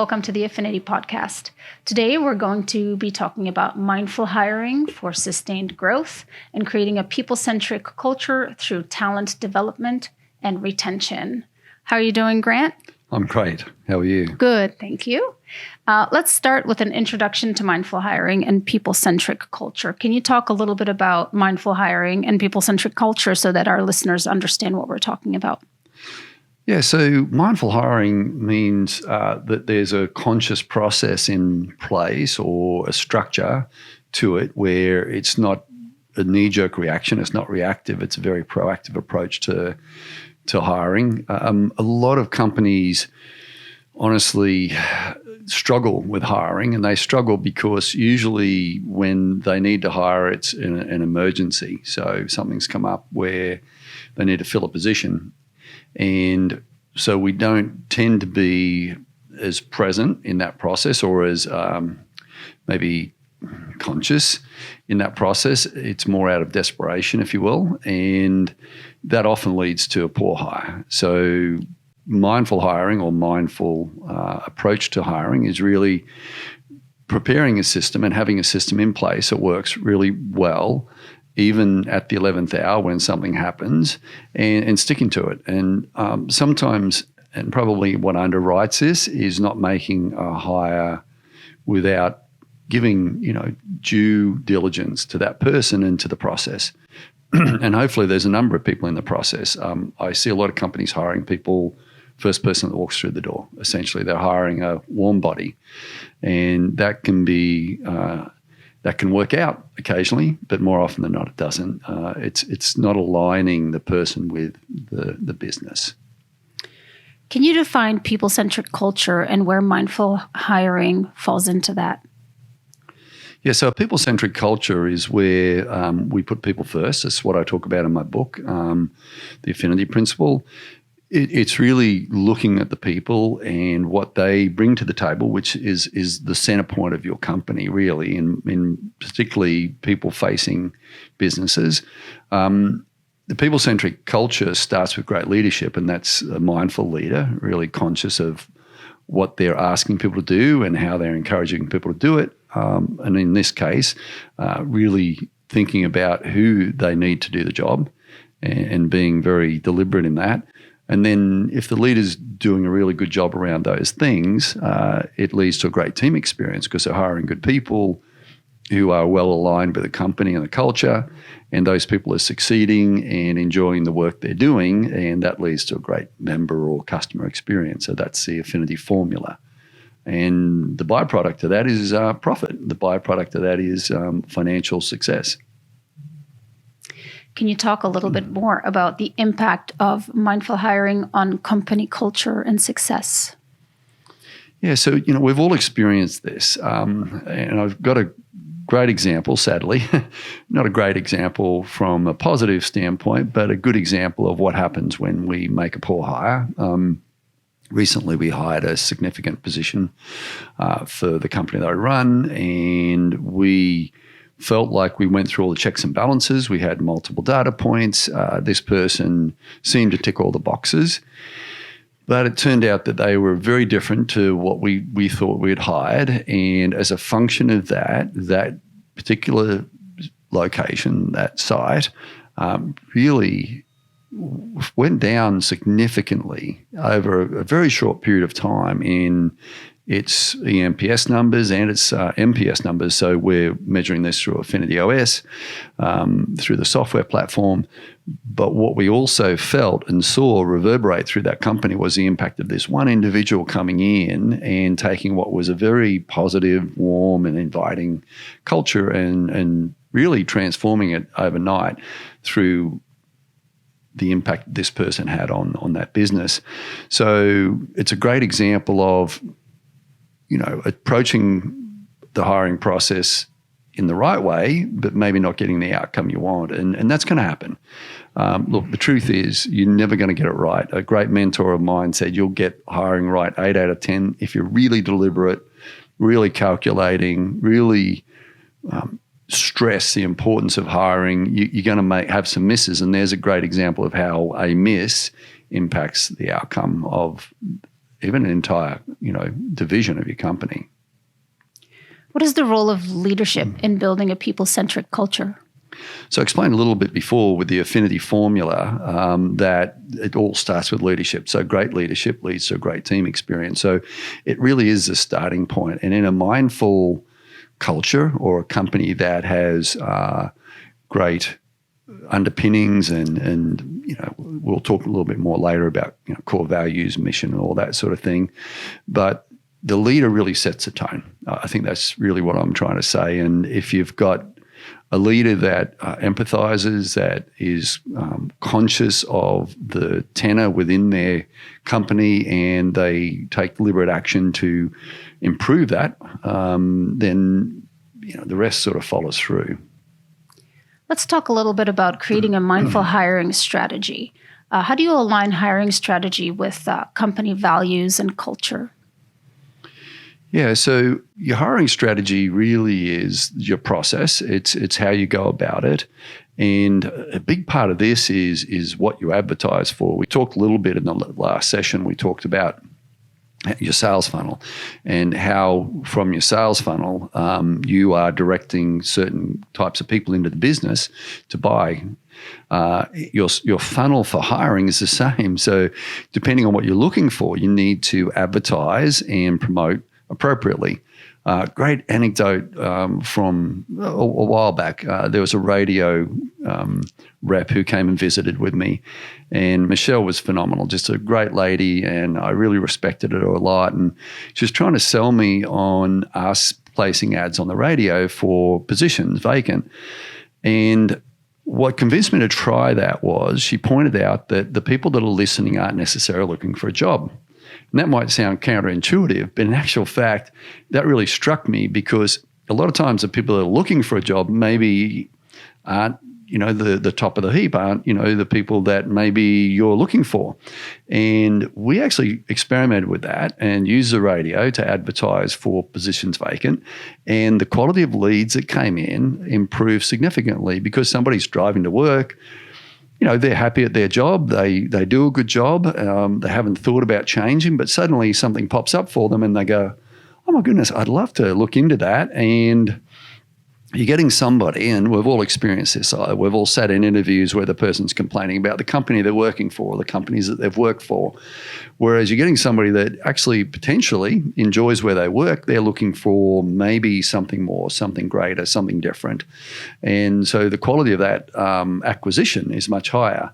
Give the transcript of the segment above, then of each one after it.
welcome to the Affinity Podcast. Today, we're going to be talking about mindful hiring for sustained growth and creating a people-centric culture through talent development and retention. How are you doing, Grant? I'm great. How are you? Good, thank you. Let's start with an introduction to mindful hiring and people-centric culture. Can you talk a little bit about mindful hiring and people-centric culture so that our listeners understand what we're talking about? Yeah, so mindful hiring means that there's a conscious process in place or a structure to it where it's not a knee-jerk reaction, it's not reactive, it's a very proactive approach to hiring. A lot of companies honestly struggle with hiring, and they struggle because usually when they need to hire, it's an emergency. So something's come up where they need to fill a position. And so we don't tend to be as present in that process or as maybe conscious in that process. It's more out of desperation, if you will, and that often leads to a poor hire. So mindful hiring or mindful approach to hiring is really preparing a system and having a system in place that works really well even at the 11th hour when something happens, and sticking to it. And sometimes, and probably what underwrites this, is not making a hire without giving, due diligence to that person and to the process. And hopefully there's a number of people in the process. I see a lot of companies hiring people, first person that walks through the door. Essentially, they're hiring a warm body. And that can be... that can work out occasionally, but more often than not, it doesn't. It's not aligning the person with the business. Can you define people-centric culture and where mindful hiring falls into that? Yeah, so a people-centric culture is where we put people first. That's what I talk about in my book, The Affinity Principle. It's really looking at the people and what they bring to the table, which is the center point of your company, really, in particularly people-facing businesses. The people-centric culture starts with great leadership, and that's a mindful leader, really conscious of what they're asking people to do and how they're encouraging people to do it. And in this case, really thinking about who they need to do the job and being very deliberate in that. And then if the leader's doing a really good job around those things, it leads to a great team experience because they're hiring good people who are well aligned with the company and the culture, and those people are succeeding and enjoying the work they're doing, and that leads to a great member or customer experience. So that's the Affinity formula. And the byproduct of that is profit. The byproduct of that is financial success. Can you talk a little bit more about the impact of mindful hiring on company culture and success? Yeah, so, we've all experienced this. And I've got a great example, sadly, not a great example from a positive standpoint, but a good example of what happens when we make a poor hire. Recently, we hired a significant position for the company that I run, and we felt like we went through all the checks and balances. We had multiple data points. This person seemed to tick all the boxes. But it turned out that they were very different to what we thought we had hired. And as a function of that particular location, that site, really went down significantly over a very short period of time in its EMPS numbers and its MPS numbers. So we're measuring this through Affinity OS, through the software platform. But what we also felt and saw reverberate through that company was the impact of this one individual coming in and taking what was a very positive, warm and inviting culture and really transforming it overnight through the impact this person had on that business. So it's a great example of approaching the hiring process in the right way, but maybe not getting the outcome you want. And that's going to happen. Look, the truth is you're never going to get it right. A great mentor of mine said you'll get hiring right 8 out of 10 if you're really deliberate, really calculating, really stress the importance of hiring. You're going to have some misses, and there's a great example of how a miss impacts the outcome of even an entire, division of your company. What is the role of leadership in building a people-centric culture? So I explained a little bit before with the affinity formula that it all starts with leadership. So great leadership leads to a great team experience. So it really is the starting point. And in a mindful culture or a company that has great underpinnings and we'll talk a little bit more later about core values, mission, and all that sort of thing. But the leader really sets the tone. I think that's really what I'm trying to say. And if you've got a leader that empathizes, that is conscious of the tenor within their company, and they take deliberate action to improve that, then the rest sort of follows through. Let's talk a little bit about creating a mindful hiring strategy. How do you align hiring strategy with company values and culture? Yeah, so your hiring strategy really is your process. It's how you go about it. And a big part of this is what you advertise for. We talked a little bit in the last session, we talked about your sales funnel and how from your sales funnel you are directing certain types of people into the business to buy. Your funnel for hiring is the same. So depending on what you're looking for, you need to advertise and promote appropriately. Great anecdote from a while back. There was a radio rep who came and visited with me, and Michelle was phenomenal, just a great lady, and I really respected her a lot. And she was trying to sell me on us placing ads on the radio for positions vacant. And what convinced me to try that was she pointed out that the people that are listening aren't necessarily looking for a job. And that might sound counterintuitive, but in actual fact, that really struck me because a lot of times the people that are looking for a job maybe aren't, the top of the heap, aren't, the people that maybe you're looking for. And we actually experimented with that and used the radio to advertise for positions vacant. And the quality of leads that came in improved significantly because somebody's driving to work. They're happy at their job. They do a good job. They haven't thought about changing, but suddenly something pops up for them and they go, oh my goodness, I'd love to look into that. And you're getting somebody, and we've all experienced this. We've all sat in interviews where the person's complaining about the company they're working for, the companies that they've worked for. Whereas you're getting somebody that actually potentially enjoys where they work. They're looking for maybe something more, something greater, something different. And so the quality of that acquisition is much higher.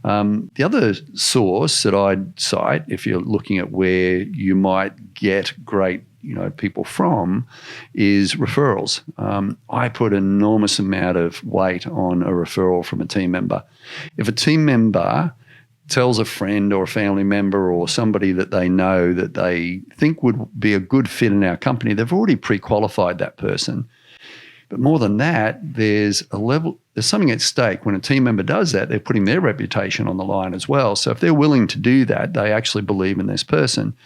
The other source that I'd cite, if you're looking at where you might get great people from, is referrals. I put an enormous amount of weight on a referral from a team member. If a team member tells a friend or a family member or somebody that they know that they think would be a good fit in our company, they've already pre-qualified that person. But more than that, there's something at stake. When a team member does that, they're putting their reputation on the line as well. So if they're willing to do that, they actually believe in this person.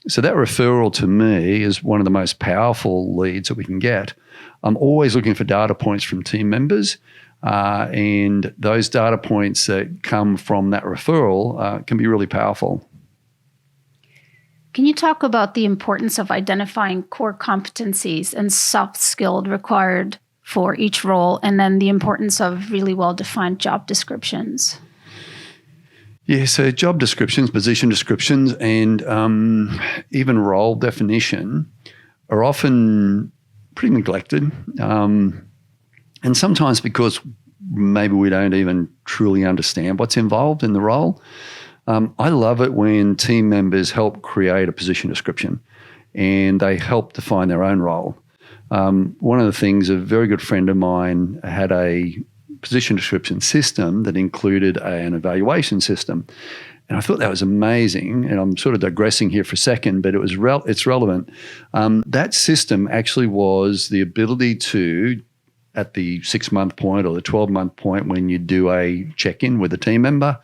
So that referral to me is one of the most powerful leads that we can get. I'm always looking for data points from team members, and those data points that come from that referral can be really powerful. Can you talk about the importance of identifying core competencies and soft skills required for each role, and then the importance of really well-defined job descriptions? Yeah, so job descriptions, position descriptions, and even role definition are often pretty neglected. And sometimes because maybe we don't even truly understand what's involved in the role. I love it when team members help create a position description and they help define their own role. One of the things, a very good friend of mine had a position description system that included an evaluation system. And I thought that was amazing. And I'm sort of digressing here for a second, but it's relevant. That system actually was the ability to, at the 6-month point or the 12-month point when you do a check-in with a team member,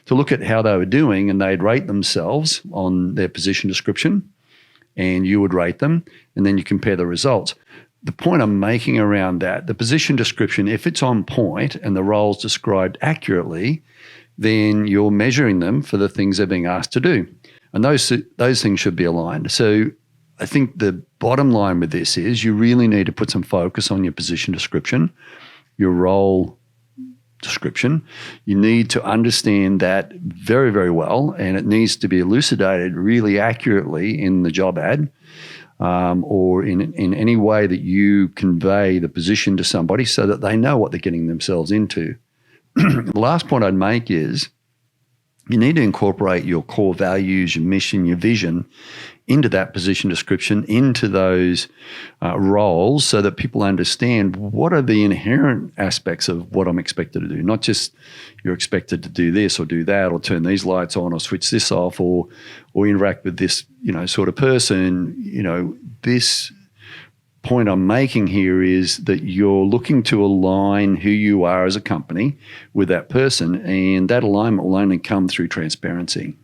to look at how they were doing, and they'd rate themselves on their position description, and you would rate them, and then you compare the results. The point I'm making around that, the position description, if it's on point and the role's described accurately, then you're measuring them for the things they're being asked to do. And those things should be aligned. So I think the bottom line with this is you really need to put some focus on your position description, your role description. You need to understand that very, very well, and it needs to be elucidated really accurately in the job ad, or in any way that you convey the position to somebody so that they know what they're getting themselves into. The last point I'd make is you need to incorporate your core values, your mission, your vision into that position description, into those roles, so that people understand what are the inherent aspects of what I'm expected to do. Not just you're expected to do this or do that or turn these lights on or switch this off or interact with this, sort of person. This point I'm making here is that you're looking to align who you are as a company with that person, and that alignment will only come through transparency.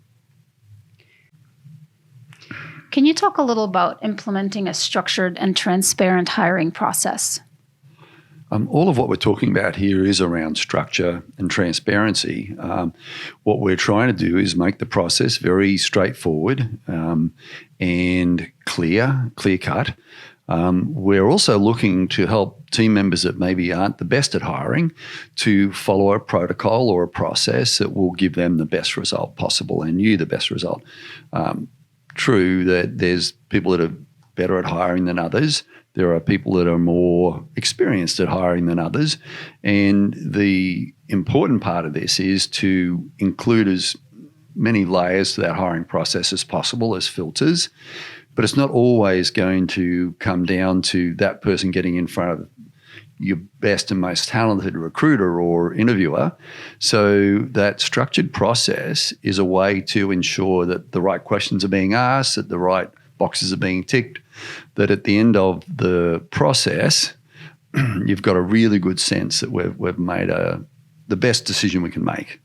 Can you talk a little about implementing a structured and transparent hiring process? All of what we're talking about here is around structure and transparency. What we're trying to do is make the process very straightforward and clear-cut. We're also looking to help team members that maybe aren't the best at hiring to follow a protocol or a process that will give them the best result possible and you the best result. True that there's people that are better at hiring than others. There are people that are more experienced at hiring than others. And the important part of this is to include as many layers to that hiring process as possible as filters. But it's not always going to come down to that person getting in front of your best and most talented recruiter or interviewer. So that structured process is a way to ensure that the right questions are being asked, that the right boxes are being ticked, that at the end of the process, you've got a really good sense that we've made the best decision we can make.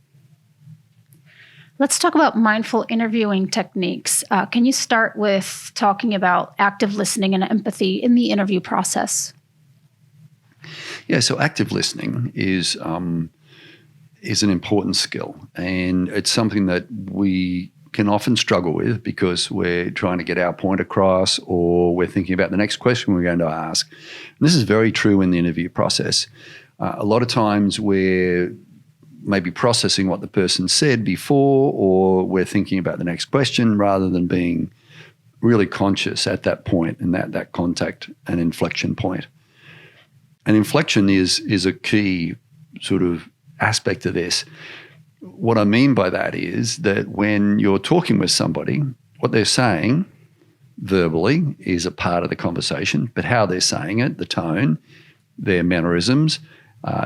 Let's talk about mindful interviewing techniques. Can you start with talking about active listening and empathy in the interview process? Yeah, so active listening is an important skill, and it's something that we can often struggle with because we're trying to get our point across or we're thinking about the next question we're going to ask. And this is very true in the interview process. A lot of times we're maybe processing what the person said before, or we're thinking about the next question rather than being really conscious at that point and that contact and inflection point. And inflection is a key sort of aspect of this. What I mean by that is that when you're talking with somebody, what they're saying verbally is a part of the conversation, but how they're saying it, the tone, their mannerisms,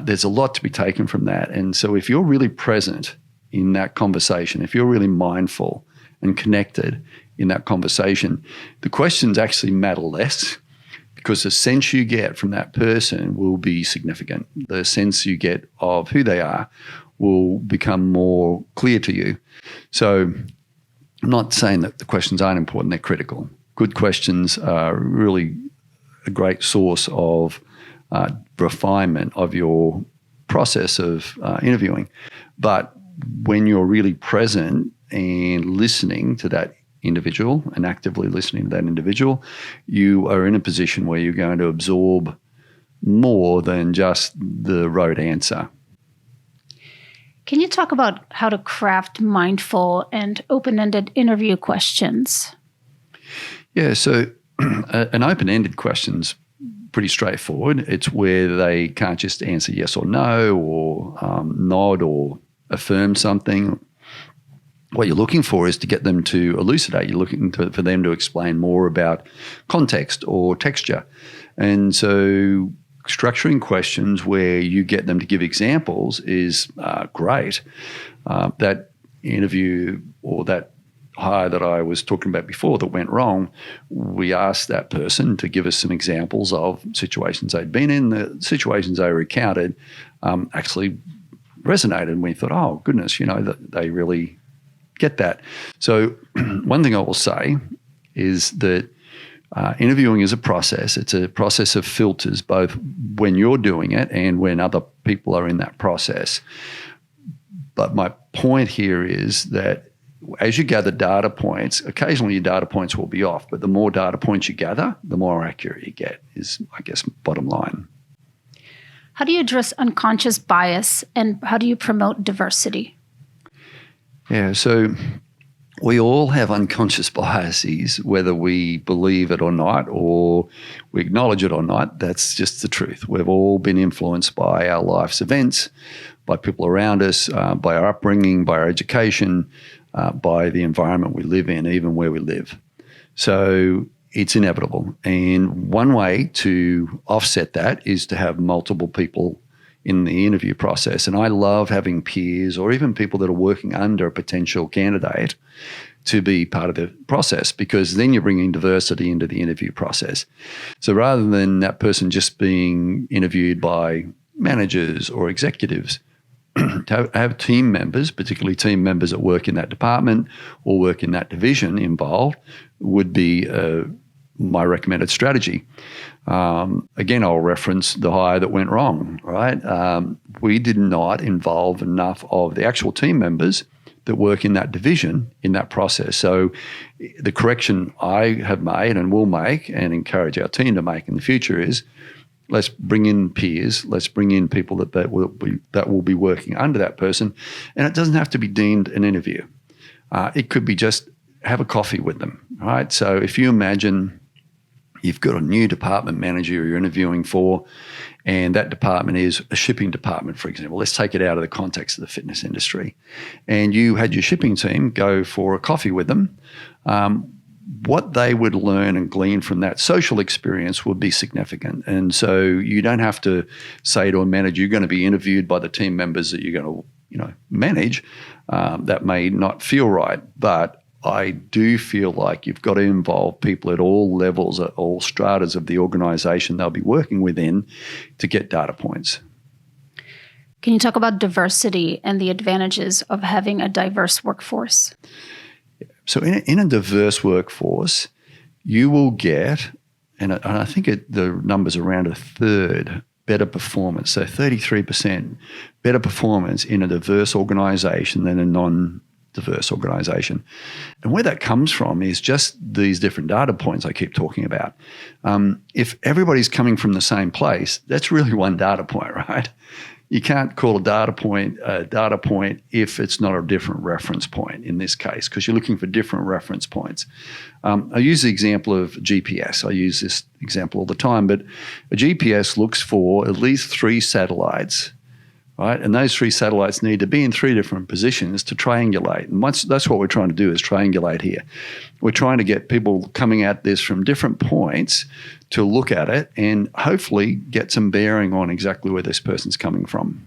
there's a lot to be taken from that. And so if you're really present in that conversation, if you're really mindful and connected in that conversation, the questions actually matter less, because the sense you get from that person will be significant. The sense you get of who they are will become more clear to you. So I'm not saying that the questions aren't important, they're critical. Good questions are really a great source of refinement of your process of interviewing. But when you're really present and listening to that individual and actively listening to that individual, you are in a position where you're going to absorb more than just the rote answer. Can you talk about how to craft mindful and open-ended interview questions? Yeah, so an open-ended question's pretty straightforward. It's where they can't just answer yes or no or nod or affirm something. What you're looking for is to get them to elucidate. You're looking for them to explain more about context or texture. And so structuring questions where you get them to give examples is great. That interview or that hire that I was talking about before that went wrong, we asked that person to give us some examples of situations they'd been in. The situations they recounted actually resonated, and we thought, oh, goodness, that they really get that. So one thing I will say is that interviewing is a process. It's a process of filters, both when you're doing it and when other people are in that process. But my point here is that as you gather data points, occasionally your data points will be off, but the more data points you gather, the more accurate you get is, I guess, bottom line. How do you address unconscious bias and how do you promote diversity? Yeah, so we all have unconscious biases, whether we believe it or not, or we acknowledge it or not. That's just the truth. We've all been influenced by our life's events, by people around us, by our upbringing, by our education, by the environment we live in, even where we live. So it's inevitable. And one way to offset that is to have multiple people in the interview process. And I love having peers or even people that are working under a potential candidate to be part of the process, because then you're bringing diversity into the interview process. So rather than that person just being interviewed by managers or executives, to have team members, particularly team members that work in that department or work in that division involved, would be my recommended strategy. Again, I'll reference the hire that went wrong, right? We did not involve enough of the actual team members that work in that division in that process. So the correction I have made and will make and encourage our team to make in the future is, let's bring in peers, let's bring in people that will be working under that person. And it doesn't have to be deemed an interview. It could be just have a coffee with them, right? So if you imagine you've got a new department manager you're interviewing for, and that department is a shipping department, for example. Let's take it out of the context of the fitness industry. And you had your shipping team go for a coffee with them. What they would learn and glean from that social experience would be significant. And so you don't have to say to a manager, you're going to be interviewed by the team members that you're going to manage. That may not feel right, but I do feel like you've got to involve people at all levels, at all stratas of the organization they'll be working within to get data points. Can you talk about diversity and the advantages of having a diverse workforce? So in a diverse workforce, you will get, and I think the number's around a third, better performance. So 33% better performance in a diverse organization than a non-diverse organization. And where that comes from is just these different data points I keep talking about. If everybody's coming from the same place, that's really one data point, right? You can't call a data point if it's not a different reference point in this case, because you're looking for different reference points. I use the example of GPS. I use this example all the time, but a GPS looks for at least 3 satellites, right? And those 3 satellites need to be in 3 different positions to triangulate. And that's what we're trying to do, is triangulate here. We're trying to get people coming at this from different points to look at it and hopefully get some bearing on exactly where this person's coming from.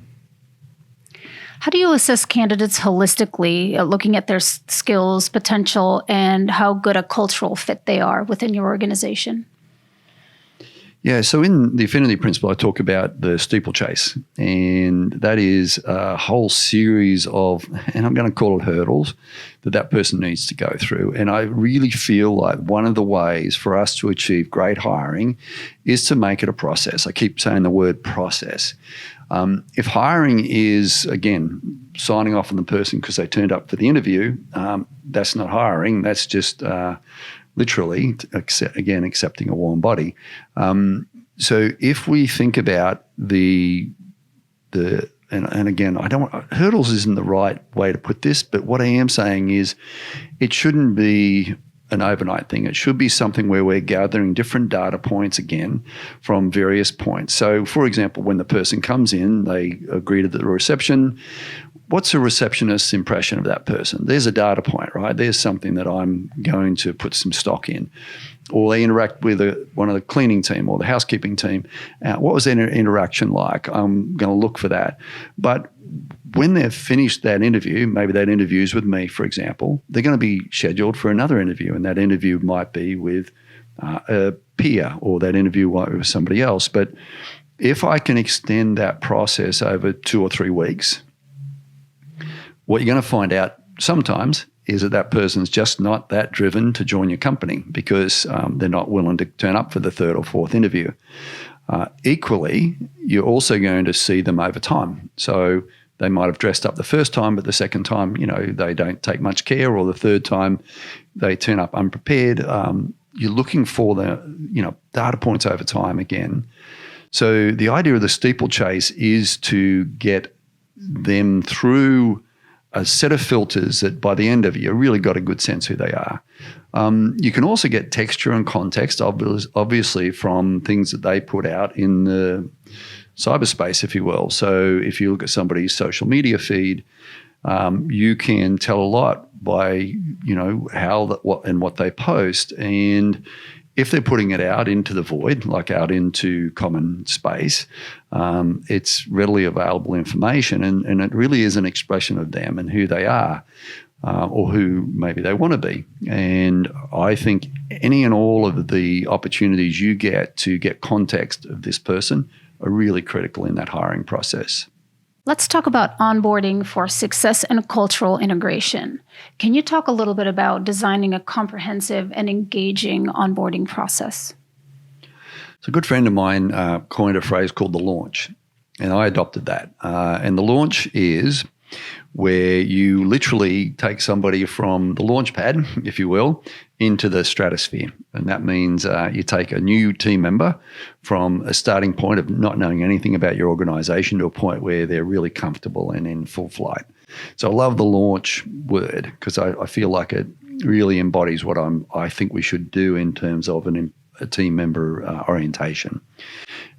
How do you assess candidates holistically, looking at their skills, potential, and how good a cultural fit they are within your organization? Yeah, so in the affinity principle, I talk about the steeplechase, and that is a whole series of, and I'm going to call it hurdles, that person needs to go through. And I really feel like one of the ways for us to achieve great hiring is to make it a process. I keep saying the word process. If hiring is, again, signing off on the person because they turned up for the interview, that's not hiring. That's just literally, accepting a warm body. So if we think about and again, hurdles isn't the right way to put this, but what I am saying is it shouldn't be an overnight thing. It should be something where we're gathering different data points again from various points. So, for example, when the person comes in, they agree to the reception. What's a receptionist's impression of that person? There's a data point, right? There's something that I'm going to put some stock in. Or they interact with one of the cleaning team or the housekeeping team. What was their interaction like? I'm going to look for that. But when they've finished that interview, maybe that interview's with me, for example, they're going to be scheduled for another interview, and that interview might be with a peer, or that interview might be with somebody else. But if I can extend that process over 2 or 3 weeks, what you're going to find out sometimes is that person's just not that driven to join your company because they're not willing to turn up for the 3rd or 4th interview. Equally, you're also going to see them over time. So They might have dressed up the first time, but the second time, they don't take much care, or the third time they turn up unprepared. You're looking for the, data points over time again. So the idea of the steeplechase is to get them through a set of filters that by the end of it, you've really got a good sense who they are. You can also get texture and context, obviously, from things that they put out in the cyberspace, if you will. So if you look at somebody's social media feed, you can tell a lot by, what they post. And if they're putting it out into the void, like out into common space, it's readily available information, and it really is an expression of them and who they are, or who maybe they want to be. And I think any and all of the opportunities you get to get context of this person are really critical in that hiring process. Let's talk about onboarding for success and cultural integration. Can you talk a little bit about designing a comprehensive and engaging onboarding process? So a good friend of mine coined a phrase called the launch, and I adopted that. And the launch is where you literally take somebody from the launch pad, if you will, into the stratosphere. And that means you take a new team member from a starting point of not knowing anything about your organization to a point where they're really comfortable and in full flight. So I love the launch word because I feel like it really embodies what I think we should do in terms of a team member orientation.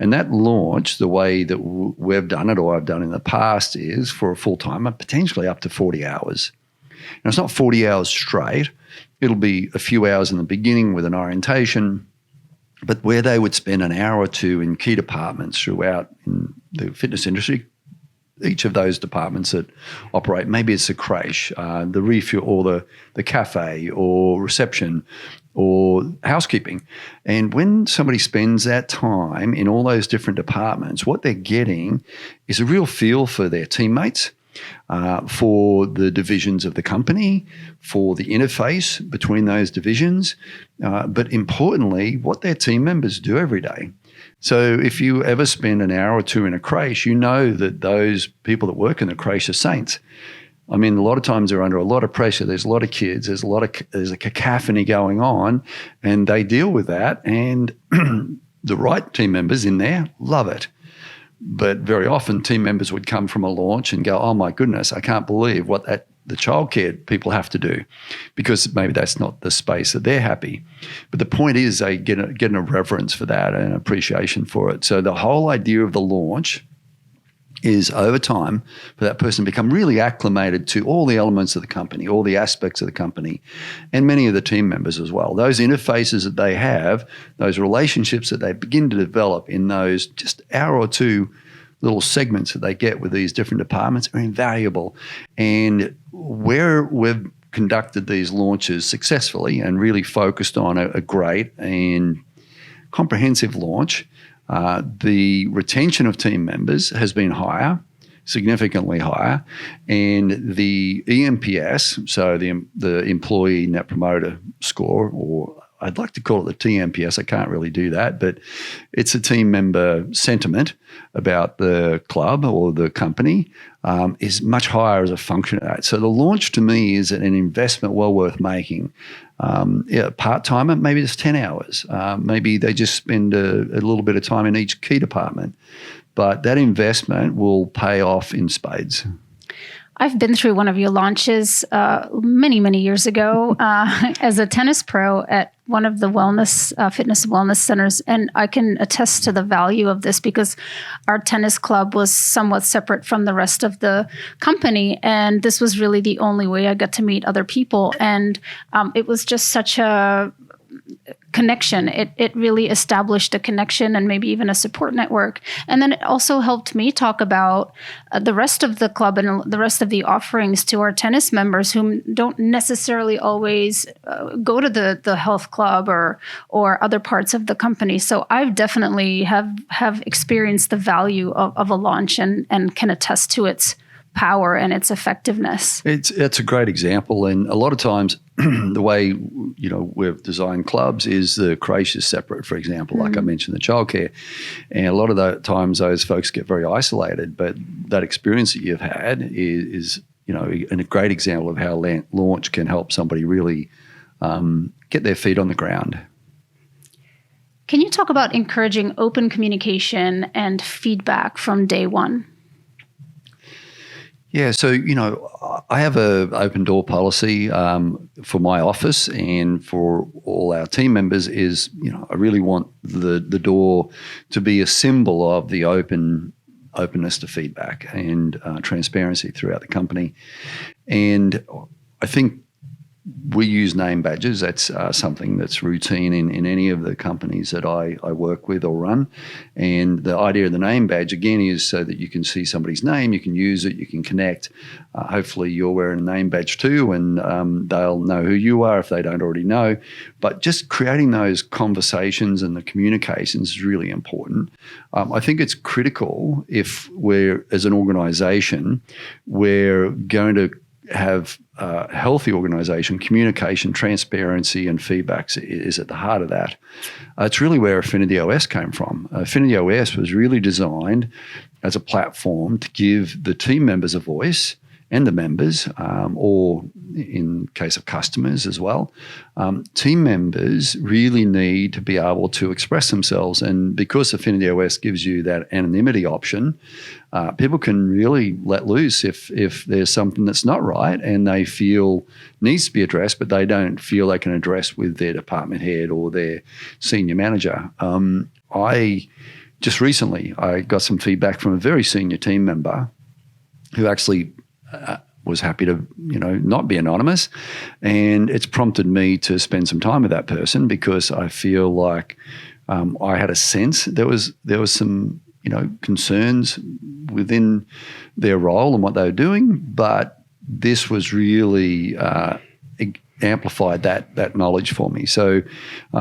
And that launch, the way that we've done it, or I've done in the past, is for a full-timer, potentially up to 40 hours. Now, it's not 40 hours straight. It'll be a few hours in the beginning with an orientation, but where they would spend an hour or two in key departments throughout in the fitness industry, each of those departments that operate, maybe it's a creche, the refuel, or the cafe, or reception, or housekeeping. And when somebody spends that time in all those different departments, what they're getting is a real feel for their teammates, for the divisions of the company, for the interface between those divisions, but importantly, what their team members do every day. So if you ever spend an hour or two in a creche, you know that those people that work in the creche are saints. I mean, a lot of times they're under a lot of pressure. There's a lot of kids. There's a cacophony going on, and they deal with that. And the right team members in there love it. But very often team members would come from a launch and go, oh my goodness, I can't believe what the childcare people have to do, because maybe that's not the space that they're happy. But the point is they get a reverence for that and appreciation for it. So the whole idea of the launch is over time for that person to become really acclimated to all the elements of the company, all the aspects of the company, and many of the team members as well. Those interfaces that they have, those relationships that they begin to develop in those just hour or two little segments that they get with these different departments are invaluable. And where we've conducted these launches successfully and really focused on a great and comprehensive launch, the retention of team members has been higher, significantly higher, and the ENPS, so the Employee Net Promoter Score, or I'd like to call it the TNPS, I can't really do that, but it's a team member sentiment about the club or the company, is much higher as a function of that. So the launch to me is an investment well worth making. Part-timer, maybe it's 10 hours. Maybe they just spend a little bit of time in each key department. But that investment will pay off in spades. I've been through one of your launches many, many years ago as a tennis pro at one of the fitness wellness centers. And I can attest to the value of this because our tennis club was somewhat separate from the rest of the company. And this was really the only way I got to meet other people. And it was just such a connection. It really established a connection and maybe even a support network. And then it also helped me talk about the rest of the club and the rest of the offerings to our tennis members who don't necessarily always go to the health club or other parts of the company. So I've definitely have experienced the value of a launch and can attest to its power and its effectiveness. It's a great example, and a lot of times the way we've designed clubs is the creche is separate, for example, like I mentioned, the childcare, and a lot of the times those folks get very isolated. But that experience that you've had is a great example of how launch can help somebody really get their feet on the ground. Can you talk about encouraging open communication and feedback from day one? Yeah, so, I have an open door policy for my office and for all our team members is, I really want the door to be a symbol of the openness to feedback and transparency throughout the company. And I think we use name badges. That's something that's routine in any of the companies that I work with or run. And the idea of the name badge, again, is so that you can see somebody's name, you can use it, you can connect. Hopefully you're wearing a name badge too, and they'll know who you are if they don't already know. But just creating those conversations and the communications is really important. I think it's critical if we're, as an organisation, we're going to have a healthy organisation, communication, transparency and feedback is at the heart of that. It's really where Affinity OS came from. Affinity OS was really designed as a platform to give the team members a voice and the members, or in case of customers as well. Team members really need to be able to express themselves, and because Affinity OS gives you that anonymity option, people can really let loose if there's something that's not right and they feel needs to be addressed, but they don't feel they can address with their department head or their senior manager. Just recently, I got some feedback from a very senior team member who actually was happy to, not be anonymous. And it's prompted me to spend some time with that person because I feel like I had a sense there was some, concerns within their role and what they were doing, but this was really amplified that knowledge for me. So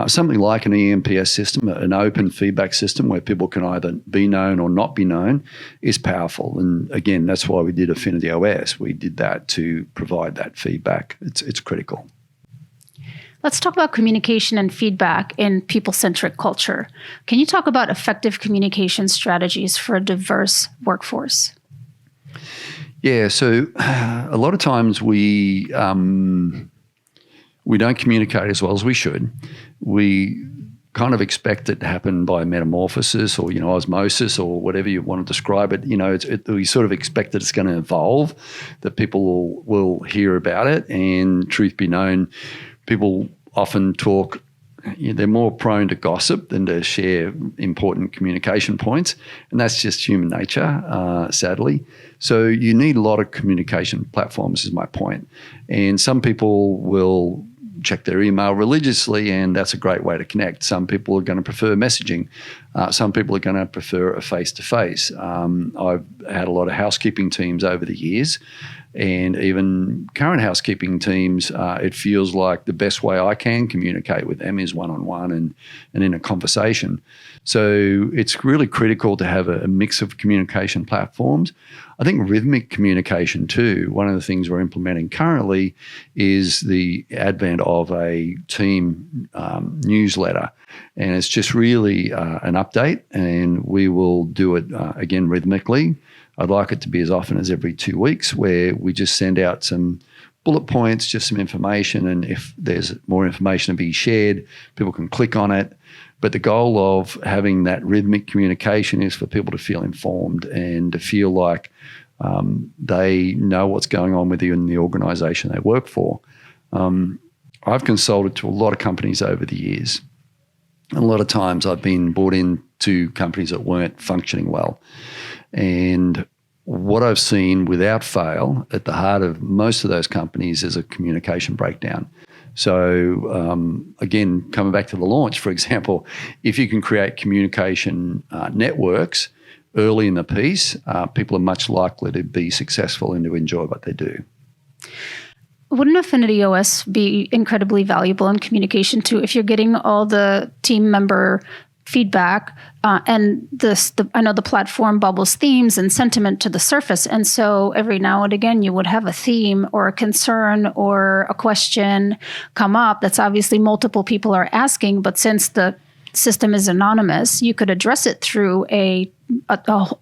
something like an EMPS system, an open feedback system where people can either be known or not be known, is powerful. And again, that's why we did Affinity OS. We did that to provide that feedback. It's critical. Let's talk about communication and feedback in people-centric culture. Can you talk about effective communication strategies for a diverse workforce? Yeah, so a lot of times we don't communicate as well as we should. We kind of expect it to happen by metamorphosis or, osmosis or whatever you want to describe it. We sort of expect that it's going to evolve, that people will hear about it. And truth be known, people often talk, they're more prone to gossip than to share important communication points. And that's just human nature, sadly. So you need a lot of communication platforms is my point. And some people will check their email religiously, and that's a great way to connect. Some people are going to prefer messaging. Some people are going to prefer a face-to-face. I've had a lot of housekeeping teams over the years, and even current housekeeping teams, it feels like the best way I can communicate with them is one-on-one and in a conversation. So it's really critical to have a mix of communication platforms. I think rhythmic communication too, one of the things we're implementing currently is the advent of a team newsletter. And it's just really an update, and we will do it again rhythmically. I'd like it to be as often as every 2 weeks, where we just send out some bullet points, just some information, and if there's more information to be shared, people can click on it. But the goal of having that rhythmic communication is for people to feel informed and to feel like they know what's going on within the organisation they work for. I've consulted to a lot of companies over the years. And a lot of times I've been brought into companies that weren't functioning well. And what I've seen without fail at the heart of most of those companies is a communication breakdown. So again, coming back to the launch, for example, if you can create communication networks early in the piece, people are much likely to be successful and to enjoy what they do. Wouldn't Affinity OS be incredibly valuable in communication too? If you're getting all the team member feedback, and I know the platform bubbles themes and sentiment to the surface. And so every now and again, you would have a theme or a concern or a question come up that's obviously multiple people are asking. But since the system is anonymous, you could address it through a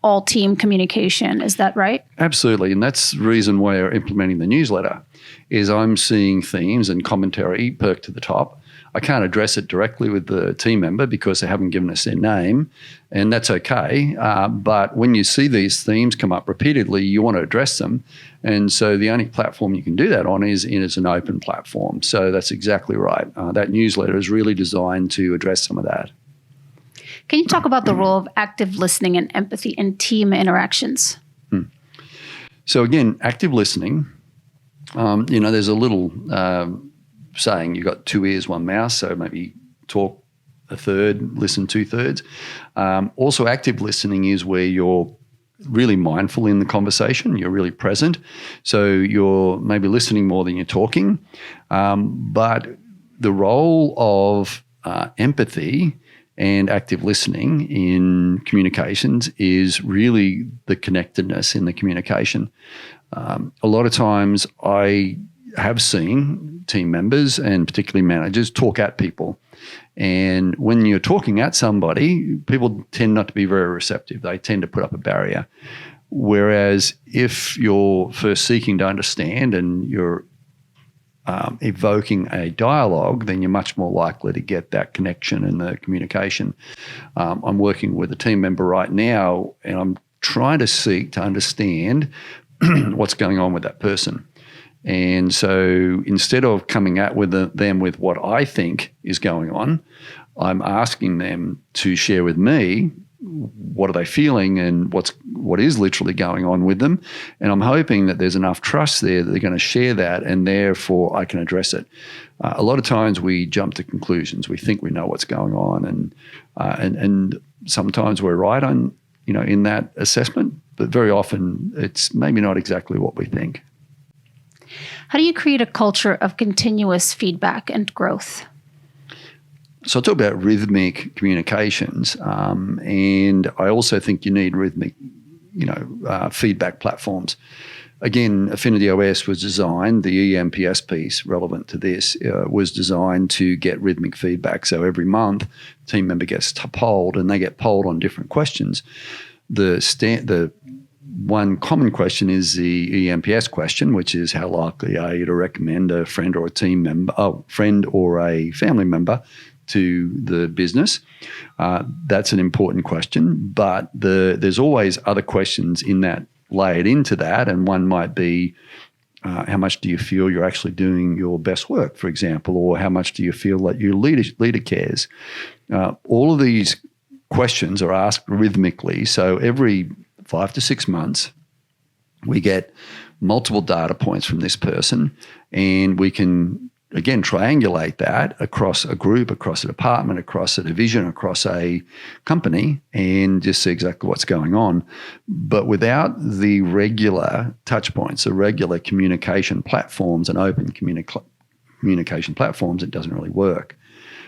all-team communication. Is that right? Absolutely. And that's the reason why we're implementing the newsletter is I'm seeing themes and commentary perk to the top. I can't address it directly with the team member because they haven't given us their name, and that's okay. But when you see these themes come up repeatedly, you want to address them. And so the only platform you can do that on is an open platform. So that's exactly right. That newsletter is really designed to address some of that. Can you talk about the role of active listening and empathy in team interactions? So again, active listening, there's a little saying you've got 2 ears, 1 mouth, so maybe talk a third, listen 2/3. Also, active listening is where you're really mindful in the conversation, you're really present, so you're maybe listening more than you're talking. But the role of empathy and active listening in communications is really the connectedness in the communication. A lot of times I have seen team members and particularly managers talk at people. And when you're talking at somebody, people tend not to be very receptive. They tend to put up a barrier. Whereas if you're first seeking to understand and you're evoking a dialogue, then you're much more likely to get that connection and the communication. I'm working with a team member right now, and I'm trying to seek to understand what's going on with that person. And so instead of coming at them with what I think is going on, I'm asking them to share with me what are they feeling and what is literally going on with them. And I'm hoping that there's enough trust there that they're going to share that, and therefore I can address it. A lot of times we jump to conclusions. We think we know what's going on, and sometimes we're right on in that assessment, but very often it's maybe not exactly what we think. How do you create a culture of continuous feedback and growth? So I talk about rhythmic communications, and I also think you need rhythmic, feedback platforms. Again, Affinity OS was designed, the EMPS piece relevant to this, was designed to get rhythmic feedback. So every month, a team member gets polled, and they get polled on different questions. The one common question is the EMPS question, which is how likely are you to recommend a friend or a family member to the business. That's an important question, but there's always other questions in that layered into that, and one might be how much do you feel you're actually doing your best work, for example, or how much do you feel that your leader cares. All of these questions are asked rhythmically, so every 5 to 6 months we get multiple data points from this person, and we can again triangulate that across a group, across a department, across a division, across a company, and just see exactly what's going on. But without the regular touch points, the regular communication platforms and open communication platforms, it doesn't really work.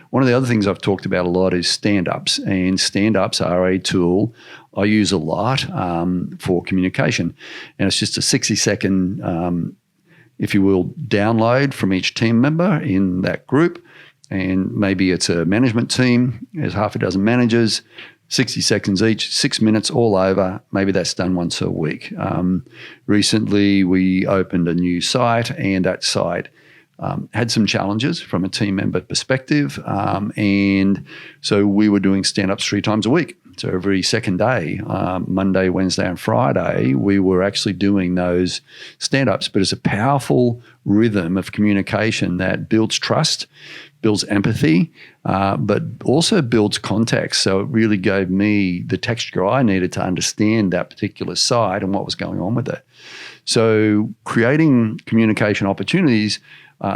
One of the other things I've talked about a lot is stand-ups, and stand-ups are a tool I use a lot for communication. And it's just a 60-second, if you will, download from each team member in that group. And maybe it's a management team, there's half a dozen managers, 60 seconds each, 6 minutes all over. Maybe that's done once a week. Recently, we opened a new site, and that site had some challenges from a team member perspective. And so we were doing stand-ups 3 times a week. So every second day, Monday, Wednesday, and Friday, we were actually doing those stand-ups. But it's a powerful rhythm of communication that builds trust, builds empathy, but also builds context. So it really gave me the texture I needed to understand that particular site and what was going on with it. So creating communication opportunities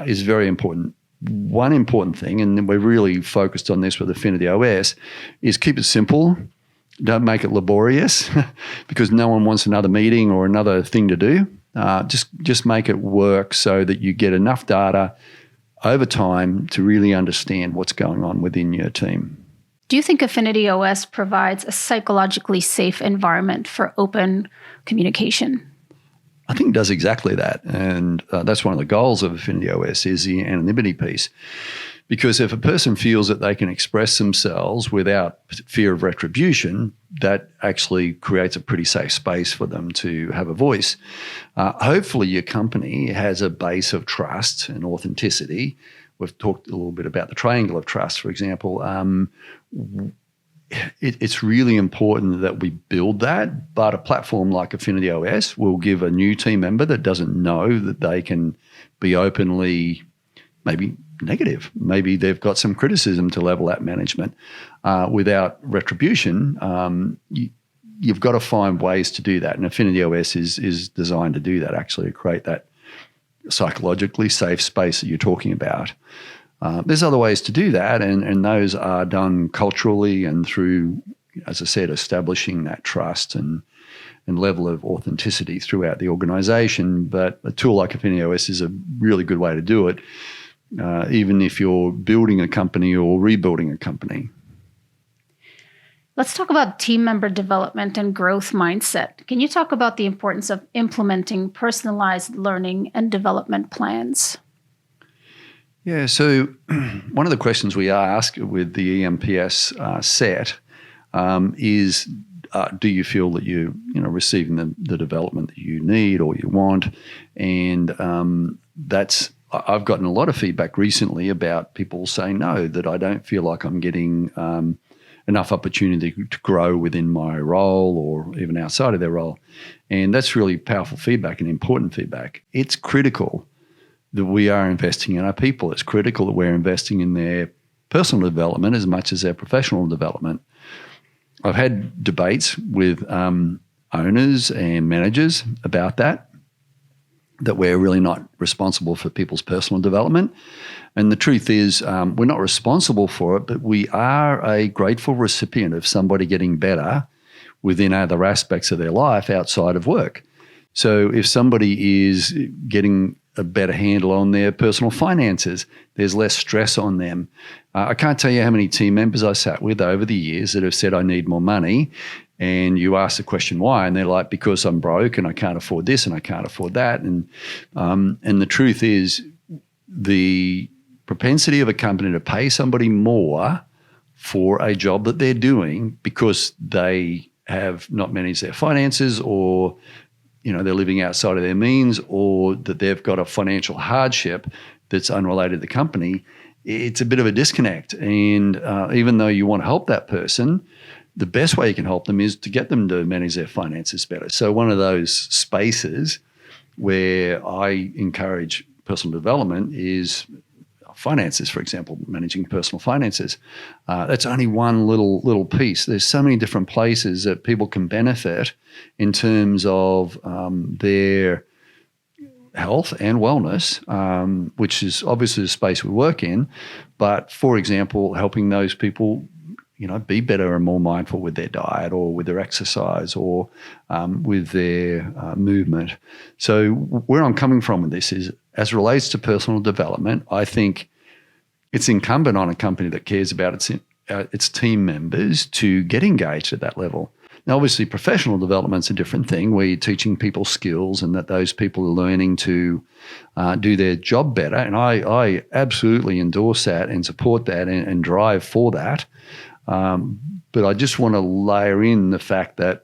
is very important. One important thing, and we're really focused on this with Affinity OS, is keep it simple. Don't make it laborious because no one wants another meeting or another thing to do. Just make it work so that you get enough data over time to really understand what's going on within your team. Do you think Affinity OS provides a psychologically safe environment for open communication? I think it does exactly that. And that's one of the goals of Affinity OS is the anonymity piece. Because if a person feels that they can express themselves without fear of retribution, that actually creates a pretty safe space for them to have a voice. Hopefully your company has a base of trust and authenticity. We've talked a little bit about the triangle of trust, for example. It's really important that we build that, but a platform like Affinity OS will give a new team member that doesn't know that they can be openly maybe negative. Maybe they've got some criticism to level at management without retribution. You've got to find ways to do that. And Affinity OS is designed to do that, actually, to create that psychologically safe space that you're talking about. There's other ways to do that, and those are done culturally and through, as I said, establishing that trust and level of authenticity throughout the organization. But a tool like Affinity OS is a really good way to do it, even if you're building a company or rebuilding a company. Let's talk about team member development and growth mindset. Can you talk about the importance of implementing personalized learning and development plans? Yeah, so one of the questions we ask with the EMPS set is, do you feel that you're receiving the development that you need or you want? And I've gotten a lot of feedback recently about people saying, no, that I don't feel like I'm getting enough opportunity to grow within my role or even outside of their role. And that's really powerful feedback and important feedback. It's critical that we are investing in our people. It's critical that we're investing in their personal development as much as their professional development. I've had debates with owners and managers about that we're really not responsible for people's personal development. And the truth is we're not responsible for it, but we are a grateful recipient of somebody getting better within other aspects of their life outside of work. So if somebody is getting a better handle on their personal finances, there's less stress on them. I can't tell you how many team members I sat with over the years that have said, I need more money. And you ask the question why, and they're like, because I'm broke and I can't afford this and I can't afford that. And the truth is, the propensity of a company to pay somebody more for a job that they're doing because they have not managed their finances, or they're living outside of their means, or that they've got a financial hardship that's unrelated to the company, it's a bit of a disconnect. And even though you want to help that person, the best way you can help them is to get them to manage their finances better. So one of those spaces where I encourage personal development is finances, for example, managing personal finances. That's only one little piece. There's so many different places that people can benefit in terms of their health and wellness, which is obviously the space we work in. But, for example, helping those people be better and more mindful with their diet or with their exercise or with their movement. So where I'm coming from with this is, as it relates to personal development, I think it's incumbent on a company that cares about its team members to get engaged at that level. Now, obviously, professional development's a different thing, where you're teaching people skills and that those people are learning to do their job better. And I absolutely endorse that and support that and drive for that. But I just want to layer in the fact that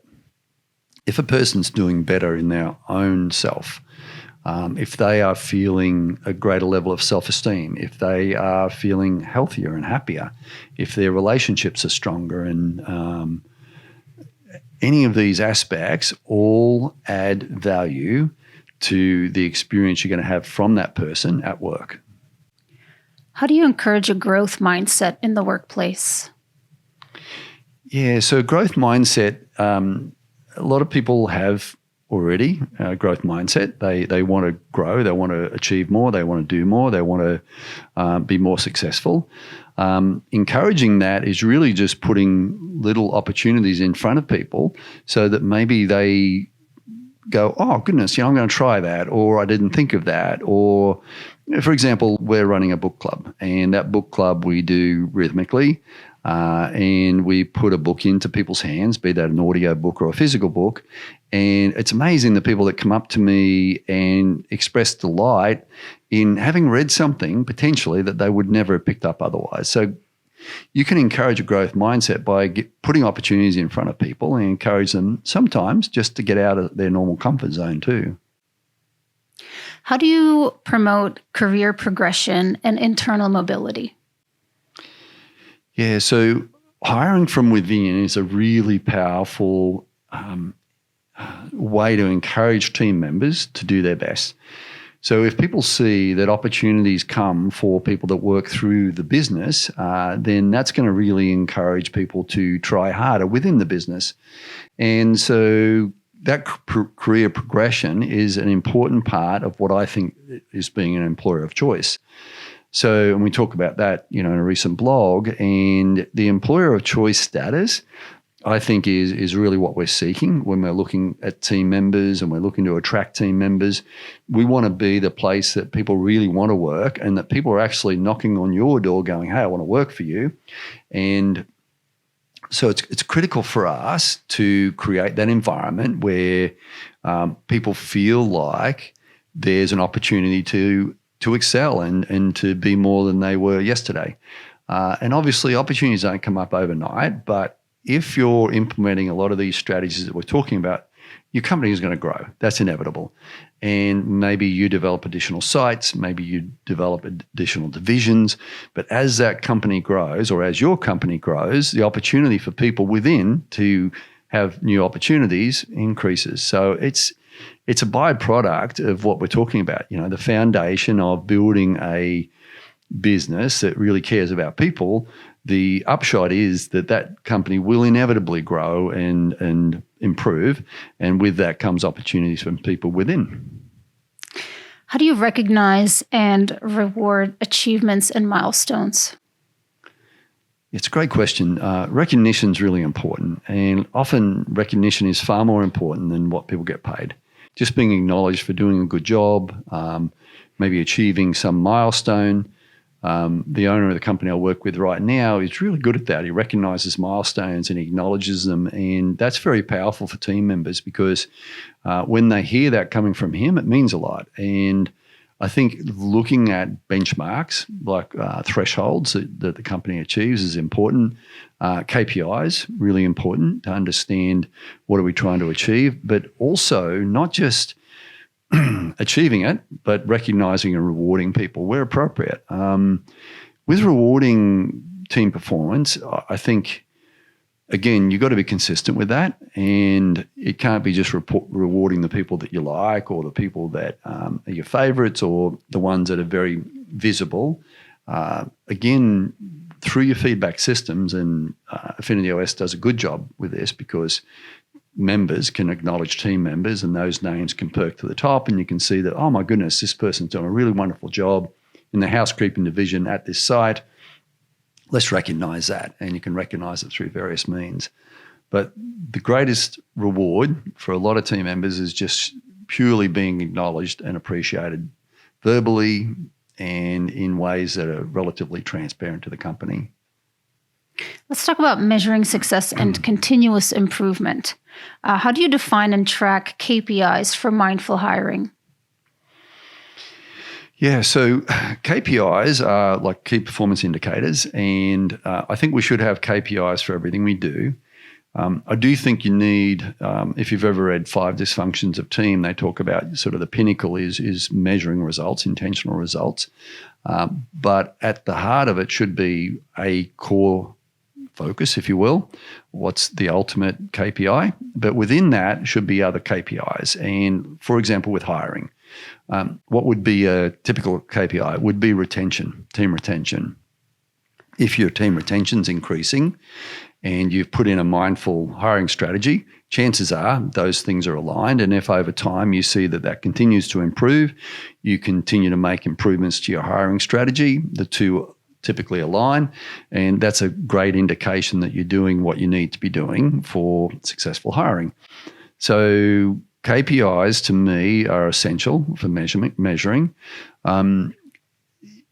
if a person's doing better in their own self, if they are feeling a greater level of self-esteem, if they are feeling healthier and happier, if their relationships are stronger, and any of these aspects all add value to the experience you're going to have from that person at work. How do you encourage a growth mindset in the workplace? Yeah, so growth mindset, a lot of people have already a growth mindset. They want to grow, they want to achieve more, they want to do more, they want to be more successful. Encouraging that is really just putting little opportunities in front of people so that maybe they go, oh, goodness, I'm going to try that, or I didn't think of that. Or, for example, we're running a book club, and that book club we do rhythmically. and we put a book into people's hands, be that an audio book or a physical book. And it's amazing the people that come up to me and express delight in having read something potentially that they would never have picked up otherwise. So you can encourage a growth mindset by putting opportunities in front of people and encourage them sometimes just to get out of their normal comfort zone too. How do you promote career progression and internal mobility? Yeah, so hiring from within is a really powerful way to encourage team members to do their best. So if people see that opportunities come for people that work through the business, then that's going to really encourage people to try harder within the business. And so that career progression is an important part of what I think is being an employer of choice. So, and we talk about that, in a recent blog, and the employer of choice status, I think is really what we're seeking when we're looking at team members and we're looking to attract team members. We want to be the place that people really want to work and that people are actually knocking on your door going, hey, I want to work for you. And so it's critical for us to create that environment where people feel like there's an opportunity to excel and to be more than they were yesterday. And obviously opportunities don't come up overnight, but if you're implementing a lot of these strategies that we're talking about, your company is going to grow. That's inevitable. And maybe you develop additional sites, maybe you develop additional divisions. But as that company grows, or as your company grows, the opportunity for people within to have new opportunities increases. So it's a byproduct of what we're talking about, the foundation of building a business that really cares about people. The upshot is that company will inevitably grow and improve, and with that comes opportunities from people within. How do you recognize and reward achievements and milestones? It's a great question. Recognition is really important, and often recognition is far more important than what people get paid. Just being acknowledged for doing a good job, maybe achieving some milestone. The owner of the company I work with right now is really good at that. He recognizes milestones and acknowledges them. And that's very powerful for team members because when they hear that coming from him, it means a lot. And I think looking at benchmarks like thresholds that the company achieves is important. KPIs, really important to understand what are we trying to achieve, but also not just achieving it, but recognizing and rewarding people where appropriate. With rewarding team performance, I think, again, you've got to be consistent with that, and it can't be just rewarding the people that you like or the people that are your favorites or the ones that are very visible. Again, through your feedback systems, and Affinity OS does a good job with this because members can acknowledge team members and those names can perk to the top and you can see that, oh my goodness, this person's done a really wonderful job in the housekeeping division at this site. Let's recognize that, and you can recognize it through various means. But the greatest reward for a lot of team members is just purely being acknowledged and appreciated verbally and in ways that are relatively transparent to the company. Let's talk about measuring success and continuous improvement. How do you define and track KPIs for mindful hiring? Yeah, so KPIs are like key performance indicators, and I think we should have KPIs for everything we do. I do think you need, if you've ever read 5 Dysfunctions of Team, they talk about sort of the pinnacle is measuring results, intentional results. But at the heart of it should be a core focus, if you will. What's the ultimate KPI? But within that should be other KPIs. And for example, with hiring, what would be a typical KPI? It would be retention, team retention. If your team retention's increasing and you've put in a mindful hiring strategy, chances are those things are aligned. And if over time you see that continues to improve, you continue to make improvements to your hiring strategy, the two typically align, and that's a great indication that you're doing what you need to be doing for successful hiring. So KPIs to me are essential for measuring.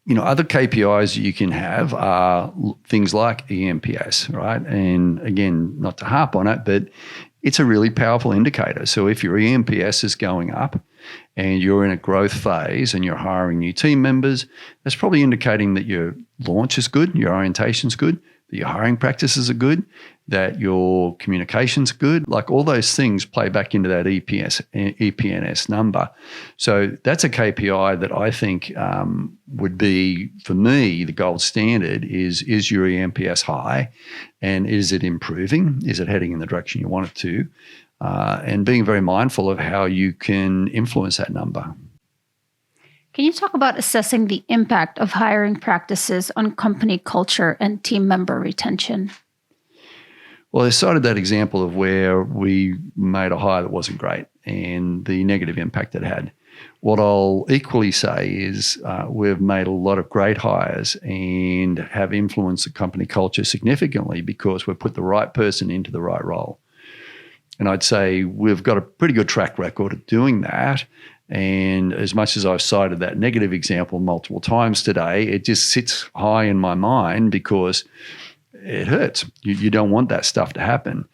Other KPIs you can have are things like EMPS, right? And again, not to harp on it, but it's a really powerful indicator. So if your EMPS is going up and you're in a growth phase and you're hiring new team members, that's probably indicating that your launch is good, your orientation's good, that your hiring practices are good, that your communication's good. Like all those things play back into that EPNS number. So that's a KPI that I think would be, for me, the gold standard is your EMPS high, and is it improving? Is it heading in the direction you want it to? And being very mindful of how you can influence that number. Can you talk about assessing the impact of hiring practices on company culture and team member retention? Well, I cited that example of where we made a hire that wasn't great and the negative impact it had. What I'll equally say is we've made a lot of great hires and have influenced the company culture significantly because we've put the right person into the right role. And I'd say we've got a pretty good track record of doing that. And as much as I've cited that negative example multiple times today, it just sits high in my mind because it hurts. You don't want that stuff to happen.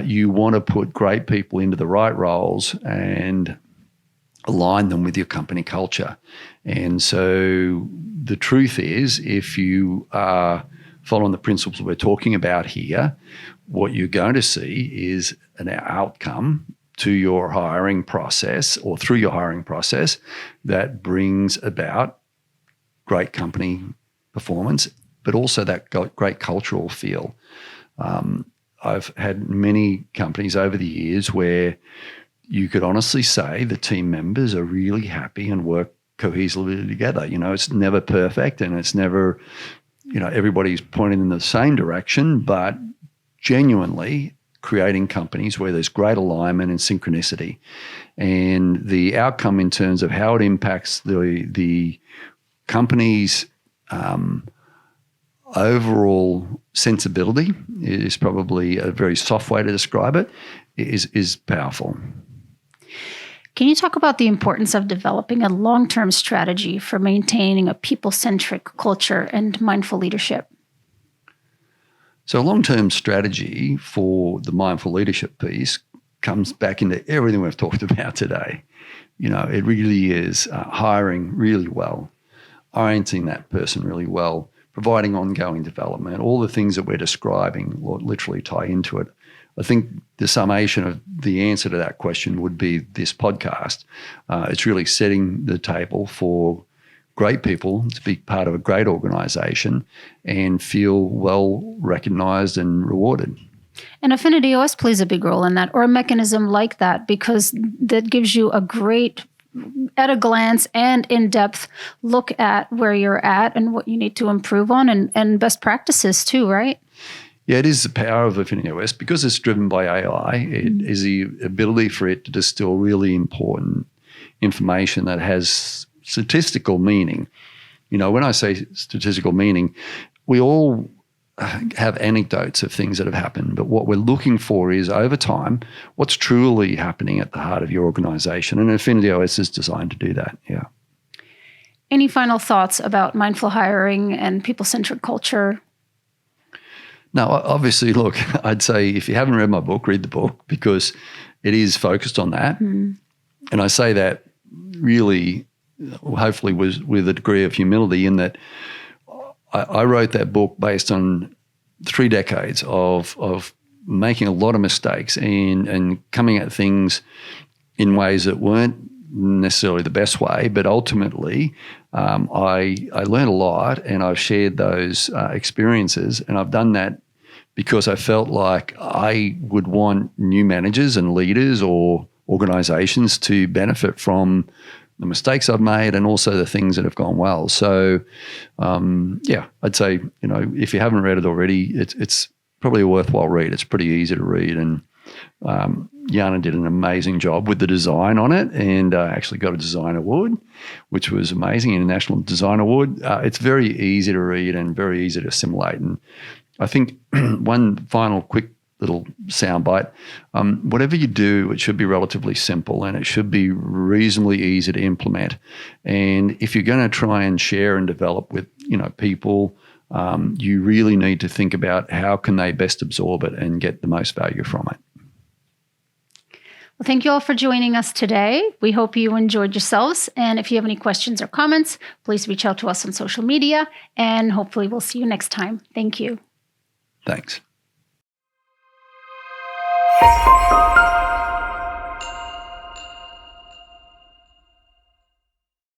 You want to put great people into the right roles and align them with your company culture. And so the truth is, if you are following the principles we're talking about here, what you're going to see is an outcome to your hiring process or through your hiring process that brings about great company performance, but also that great cultural feel. I've had many companies over the years where you could honestly say the team members are really happy and work cohesively together. It's never perfect and it's never, everybody's pointing in the same direction, but genuinely creating companies where there's great alignment and synchronicity. And the outcome in terms of how it impacts the company's overall sensibility is probably a very soft way to describe it, is powerful. Can you talk about the importance of developing a long-term strategy for maintaining a people-centric culture and mindful leadership? So a long-term strategy for the mindful leadership piece comes back into everything we've talked about today. It really is hiring really well, orienting that person really well, providing ongoing development. All the things that we're describing literally tie into it. I think the summation of the answer to that question would be this podcast. It's really setting the table for great people to be part of a great organization and feel well recognized and rewarded. And Affinity OS plays a big role in that, or a mechanism like that, because that gives you a great, at a glance and in-depth look at where you're at and what you need to improve on, and best practices too, right? Yeah, it is the power of Affinity OS. Because it's driven by AI, it is the ability for it to distill really important information that has statistical meaning. When I say statistical meaning, we all have anecdotes of things that have happened, but what we're looking for is, over time, what's truly happening at the heart of your organization. And Affinity OS is designed to do that, yeah. Any final thoughts about mindful hiring and people-centric culture? No, obviously, look, I'd say if you haven't read my book, read the book, because it is focused on that. And I say that really, hopefully, was with a degree of humility, in that I wrote that book based on 3 decades of making a lot of mistakes and coming at things in ways that weren't necessarily the best way, but ultimately I learned a lot, and I've shared those experiences, and I've done that because I felt like I would want new managers and leaders or organizations to benefit from the mistakes I've made and also the things that have gone well. So, I'd say, if you haven't read it already, it's probably a worthwhile read. It's pretty easy to read, and Jana did an amazing job with the design on it, and actually got a design award, which was amazing, International Design Award. It's very easy to read and very easy to assimilate. And I think one final quick little soundbite. Whatever you do, it should be relatively simple and it should be reasonably easy to implement. And if you're going to try and share and develop with people, you really need to think about how can they best absorb it and get the most value from it. Well, thank you all for joining us today. We hope you enjoyed yourselves. And if you have any questions or comments, please reach out to us on social media. And hopefully we'll see you next time. Thank you. Thanks.